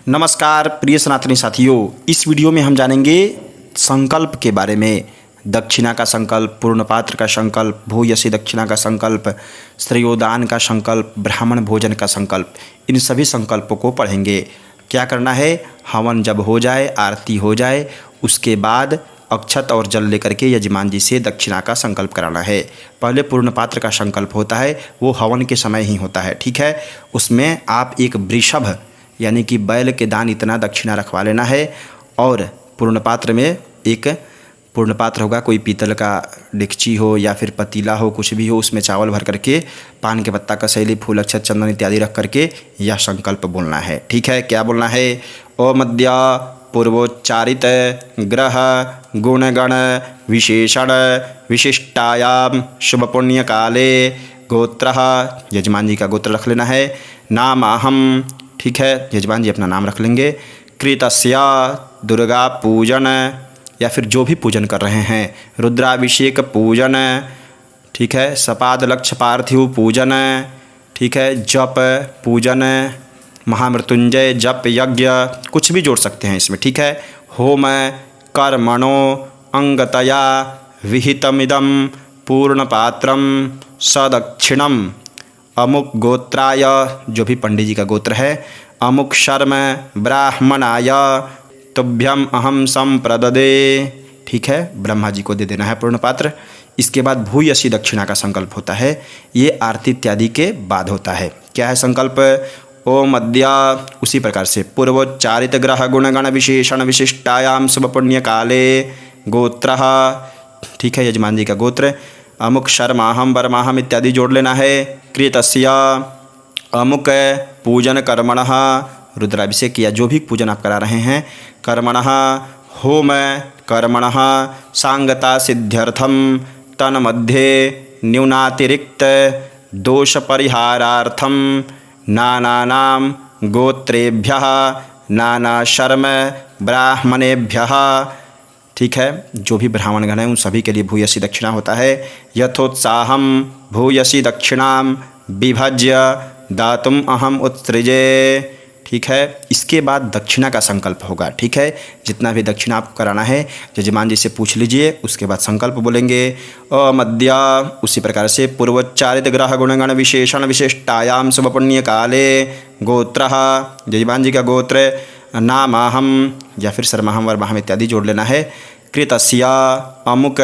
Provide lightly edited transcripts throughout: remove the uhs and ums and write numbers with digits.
नमस्कार प्रिय सनातनी साथियों, इस वीडियो में हम जानेंगे संकल्प के बारे में। दक्षिणा का संकल्प, पूर्णपात्र का संकल्प, भूयसी दक्षिणा का संकल्प, श्रेयोदान का संकल्प, ब्राह्मण भोजन का संकल्प, इन सभी संकल्पों को पढ़ेंगे। क्या करना है, हवन जब हो जाए, आरती हो जाए, उसके बाद अक्षत और जल लेकर के यजमान जी से दक्षिणा का संकल्प कराना है। पहले पूर्णपात्र का संकल्प होता है, वो हवन के समय ही होता है, ठीक है। उसमें आप एक वृषभ यानी कि बैल के दान इतना दक्षिणा रखवा लेना है। और पूर्णपात्र में एक पूर्णपात्र होगा, कोई पीतल का डेगची हो या फिर पतीला हो, कुछ भी हो, उसमें चावल भर करके पान के पत्ता, कसैली, फूल, अक्षत, चंदन इत्यादि रख करके यह संकल्प बोलना है, ठीक है। क्या बोलना है, ओ मध्य पूर्वोच्चारित ग्रह गुणगण विशेषण विशिष्टायाम शुभ पुण्य काले गोत्र, यजमान जी का गोत्र रख लेना है। नामाहम, ठीक है, यजमान जी अपना नाम रख लेंगे। कृतस्य दुर्गा पूजन या फिर जो भी पूजन कर रहे हैं, रुद्राभिषेक पूजन, ठीक है, सपाद लक्ष्य पार्थिव पूजन, ठीक है, जप पूजन, महामृत्युंजय जप यज्ञ, कुछ भी जोड़ सकते हैं इसमें, ठीक है। होम कर्मणो अंगतया विहितमिदं पूर्णपात्रम सदक्षिणम अमुक गोत्राय, जो भी पंडित जी का गोत्र है, अमुक शर्म ब्राह्मणाय तुभ्यम अहम संप्रददे, ठीक है, ब्रह्मा जी को दे देना है पूर्णपात्र। इसके बाद भूयसी दक्षिणा का संकल्प होता है, ये आरती इत्यादि के बाद होता है। क्या है संकल्प, ओ मध्य, उसी प्रकार से पूर्वोच्चारित ग्रह गुणगण विशेषण विशिष्टायाम शुभ पुण्य काले गोत्र, ठीक है, यजमान जी का गोत्र। अमुक शर्माहम वर्माहम इत्यादि जोड़ लेना है। कृतस्य अमुक पूजन कर्मणः, रुद्राभिषेक या जो भी पूजन आप करा रहे हैं, कर्मणः होम कर्मणः सांगता सिद्ध्यर्थम तन्मध्ये न्यूनातिरिक्त दोष परिहारार्थम नानानाम गोत्रेभ्यः नाना शर्म ब्राह्मणेभ्यः, ठीक है, जो भी ब्राह्मण गण हैं उन सभी के लिए भूयसी दक्षिणा होता है। यथोत्साहम भूयसी दक्षिणाम विभज्य दातुम अहम उत्सृजे, ठीक है। इसके बाद दक्षिणा का संकल्प होगा, ठीक है। जितना भी दक्षिणा आपको कराना है यजमान जी से पूछ लीजिए, उसके बाद संकल्प बोलेंगे। अमध्य, उसी प्रकार से पूर्वोच्चारित ग्रह गुणगण विशेषण विशिष्टायाम शुभ पुण्य काले गोत्र, यजमान जी का गोत्र। नामाहम या फिर शर्माहम वर्माहम इत्यादि जोड़ लेना है। कृतस्य अमुक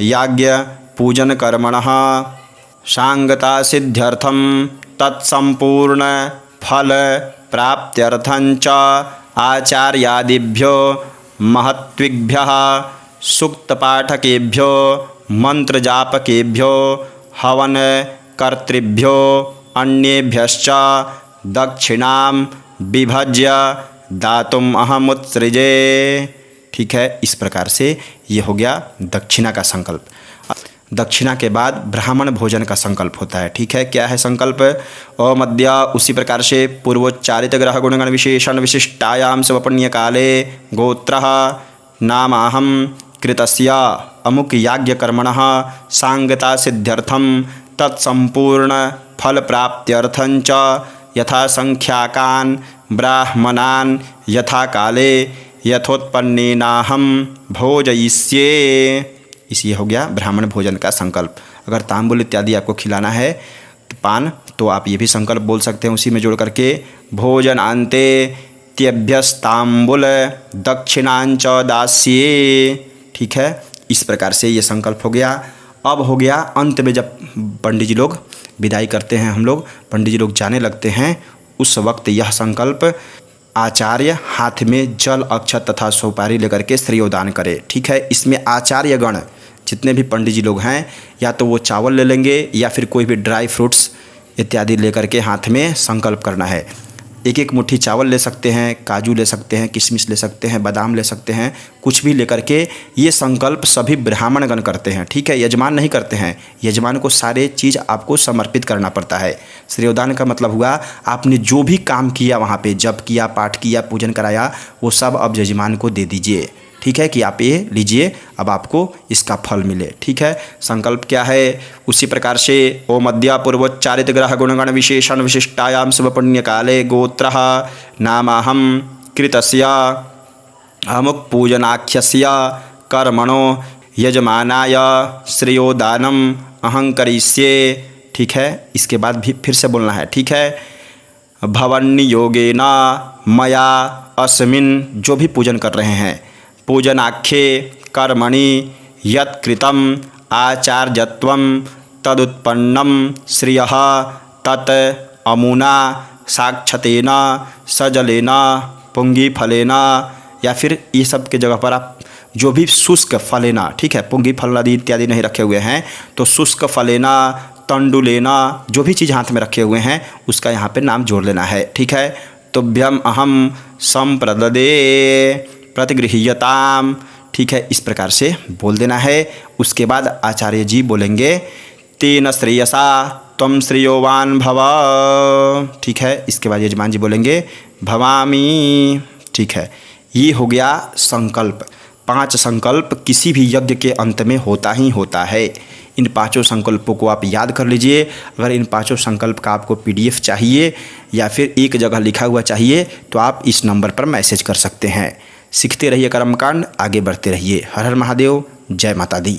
याज्ञ पूजन कर्मणः सांगता सिद्ध्यर्थम तत्संपूर्ण फल प्राप्त्यर्थंच आचार्यादिभ्यो महत्विभ्यः सूक्तपाठकेभ्यो मंत्रजापकेभ्यो हवन कर्तृभ्यो अन्येभ्यश्च दक्षिणाम विभज्य दातुम अहमुत्सृजे, ठीक है। इस प्रकार से ये हो गया दक्षिणा का संकल्प। दक्षिणा के बाद ब्राह्मण भोजन का संकल्प होता है, ठीक है। क्या है संकल्प, अमध्य, उसी प्रकार से पूर्वोच्चारित ग्रह गुणगण विशेषण विशिष्टायाम शुभ पुण्य काले गोत्र। नामाहम कृतस्य अमुक याज्ञ कर्मणः सांगता सिद्ध्यर्थम तत्संपूर्ण फल प्राप्त्यर्थंच यथा संख्याकान ब्राह्मणान यथा काले यथोत्पन्नेनाहम भोजयिष्ये, इसी हो गया ब्राह्मण भोजन का संकल्प। अगर तांबुल इत्यादि आपको खिलाना है पान, तो आप ये भी संकल्प बोल सकते हैं उसी में जोड़ करके। भोजनान्ते त्यभ्यस्तांबुल दक्षिणांच दास्ये, ठीक है। इस प्रकार से ये संकल्प हो गया। अब हो गया अंत में, जब पंडित जी लोग विदाई करते हैं, हम लोग पंडित जी लोग जाने लगते हैं, उस वक्त यह संकल्प आचार्य हाथ में जल अक्षत तथा सुपारी लेकर के श्रेयोदान करे, ठीक है। इसमें आचार्य गण जितने भी पंडित जी लोग हैं, या तो वो चावल ले लेंगे या फिर कोई भी ड्राई फ्रूट्स इत्यादि लेकर के हाथ में संकल्प करना है। एक एक मुट्ठी चावल ले सकते हैं, काजू ले सकते हैं, किशमिश ले सकते हैं, बादाम ले सकते हैं, कुछ भी लेकर के ये संकल्प सभी ब्राह्मणगण करते हैं, ठीक है। यजमान नहीं करते हैं, यजमान को सारे चीज़ आपको समर्पित करना पड़ता है। श्रेयोदान का मतलब हुआ आपने जो भी काम किया वहाँ पे, जप किया, पाठ किया, पूजन कराया, वो सब अब यजमान को दे दीजिए, ठीक है, कि आप ये लीजिए, अब आपको इसका फल मिले, ठीक है। संकल्प क्या है, उसी प्रकार से ओ मध्य पूर्वोच्चारित ग्रह गुणगण विशेषण विशिष्टायाम शुभ पुण्य काले गोत्र नामाहम कृतस्य अमुक पूजनाख्यस्य कर्मणो यजमानाय श्रेयोदानम अहं करिष्ये। ठीक है, इसके बाद भी फिर से बोलना है। ठीक है, भवन्नियोगेन मया अस्मिन्, जो भी पूजन कर रहे हैं, पूजनाख्ये कर्मणि यत् कृतम आचार्यत्वं तदुत्पन्नम श्रियः तत् अमुना साक्षतेन सजलेन पुंगीफलेन, या फिर ये सब के जगह पर आप जो भी शुष्क फलेना, ठीक है, पुंगी फल आदि इत्यादि नहीं रखे हुए हैं तो शुष्क फलेना तंडुलेना, जो भी चीज़ हाथ में रखे हुए हैं उसका यहाँ पे नाम जोड़ लेना है। ठीक है, तुभ्यम अहम संप्रददे प्रतिगृह्यताम। ठीक है, इस प्रकार से बोल देना है। उसके बाद आचार्य जी बोलेंगे तेन श्रेयसा त्वं श्रेयोवान भव। ठीक है, इसके बाद यजमान जी बोलेंगे भवामी। ठीक है, ये हो गया संकल्प। 5 संकल्प किसी भी यज्ञ के अंत में होता ही होता है। इन 5 संकल्पों को आप याद कर लीजिए। अगर इन 5 संकल्प का आपको PDF चाहिए या फिर एक जगह लिखा हुआ चाहिए तो आप इस नंबर पर मैसेज कर सकते हैं। सीखते रहिए कर्मकांड, आगे बढ़ते रहिए। हर हर महादेव, जय माता दी।